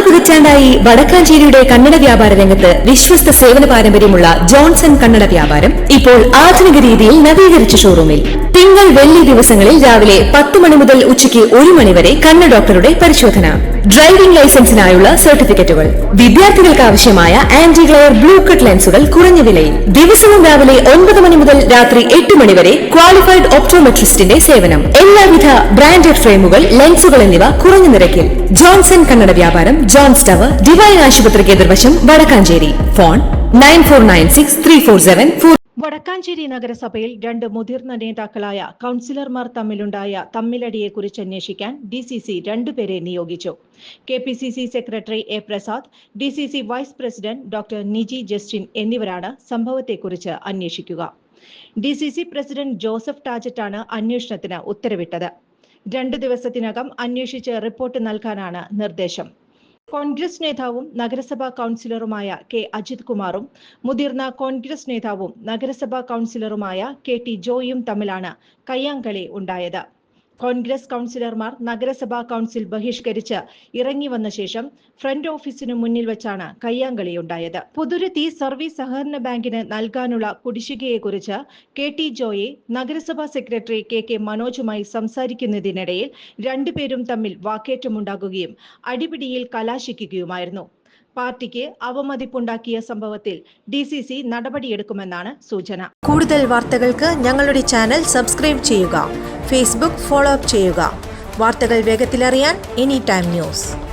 പതിറ്റാണ്ടായി വടക്കാഞ്ചേരിയുടെ കന്നഡ വ്യാപാര രംഗത്ത് വിശ്വസ്ത സേവന പാരമ്പര്യമുള്ള ജോൺസൺ കന്നഡ വ്യാപാരം ഇപ്പോൾ ആധുനിക രീതിയിൽ നവീകരിച്ച ഷോറൂമിൽ തിങ്കൾ വെള്ളി ദിവസങ്ങളിൽ രാവിലെ 10 മണി മുതൽ ഉച്ചയ്ക്ക് 1 മണി വരെ കണ്ണ് ഡോക്ടറുടെ പരിശോധന, ഡ്രൈവിംഗ് ലൈസൻസിനായുള്ള സർട്ടിഫിക്കറ്റുകൾ, വിദ്യാർത്ഥികൾക്ക് ആവശ്യമായ ആന്റി ഗ്ലെയർ ബ്ലൂ കട്ട് ലെൻസുകൾ കുറഞ്ഞ വിലയിൽ, ദിവസവും രാവിലെ 9 മണി മുതൽ രാത്രി 8 മണി വരെ ക്വാളിഫൈഡ് ഒപ്റ്റോമെട്രിസ്റ്റിന്റെ സേവനം, എല്ലാവിധ ബ്രാൻഡഡ് ഫ്രെയിമുകൾ, ലെൻസുകൾ എന്നിവ കുറഞ്ഞ നിരക്കിൽ. ജോൺസൺ കന്നഡ വ്യാപാരം, ജോൺസ് ടവർ, ഡിവൈൻ ആശുപത്രിക്ക് എതിർവശം, വടക്കാഞ്ചേരി. ഫോൺ 94963474. വടക്കാഞ്ചേരി നഗരസഭയിൽ 2 മുതിർന്ന നേതാക്കളായ കൌൺസിലർമാർ തമ്മിലുണ്ടായ തമ്മിലടിയെക്കുറിച്ച് അന്വേഷിക്കാൻ DCC 2 പേരെ നിയോഗിച്ചു. KPCC secretary A. Prasad, DCC vice president doctor Niji Justin എന്നിവരാണ് സംഭവത്തെക്കുറിച്ച് അന്വേഷിക്കുക. DCC പ്രസിഡന്റ് ജോസഫ് ടാജറ്റാണ് അന്വേഷണത്തിന് ഉത്തരവിട്ടത്. 2 ദിവസത്തിനകം അന്വേഷിച്ച് റിപ്പോർട്ട് നൽകാനാണ് നിർദ്ദേശം. കോൺഗ്രസ് നേതാവും നഗരസഭാ കൌൺസിലറുമായ K. അജിത് കുമാറും മുതിർന്ന കോൺഗ്രസ് നേതാവും നഗരസഭാ കൌൺസിലറുമായ KT ജോയും തമ്മിലാണ് കയ്യാങ്കളി ഉണ്ടായത്. കോൺഗ്രസ് കൌൺസിലർമാർ നഗരസഭാ കൌൺസിൽ ബഹിഷ്കരിച്ച് ഇറങ്ങി വന്ന ശേഷം ഫ്രണ്ട് ഓഫീസിനു മുന്നിൽ വെച്ചാണ് കയ്യാങ്കളിയുണ്ടായത്. പുതുരുത്തി സർവീസ് സഹകരണ ബാങ്കിന് നൽകാനുള്ള കുടിശ്ശികയെക്കുറിച്ച് KT ജോയെ നഗരസഭാ സെക്രട്ടറി KK മനോജുമായി സംസാരിക്കുന്നതിനിടയിൽ 2 പേരും തമ്മിൽ വാക്കേറ്റമുണ്ടാകുകയും അടിപിടിയിൽ കലാശിക്കുകയുമായിരുന്നു. പാർട്ടിക്ക് അവമതിപ്പുണ്ടാക്കിയ സംഭവത്തിൽ DCC നടപടിയെടുക്കുമെന്നാണ് സൂചന. കൂടുതൽ വാർത്തകൾക്ക് ഞങ്ങളുടെ ചാനൽ സബ്സ്ക്രൈബ് ചെയ്യുക. ഫേസ്ബുക്ക് ഫോളോ അപ്പ് ചെയ്യുക. വാർത്തകൾ വേഗത്തിലറിയാൻ എനി ടൈം ന്യൂസ്.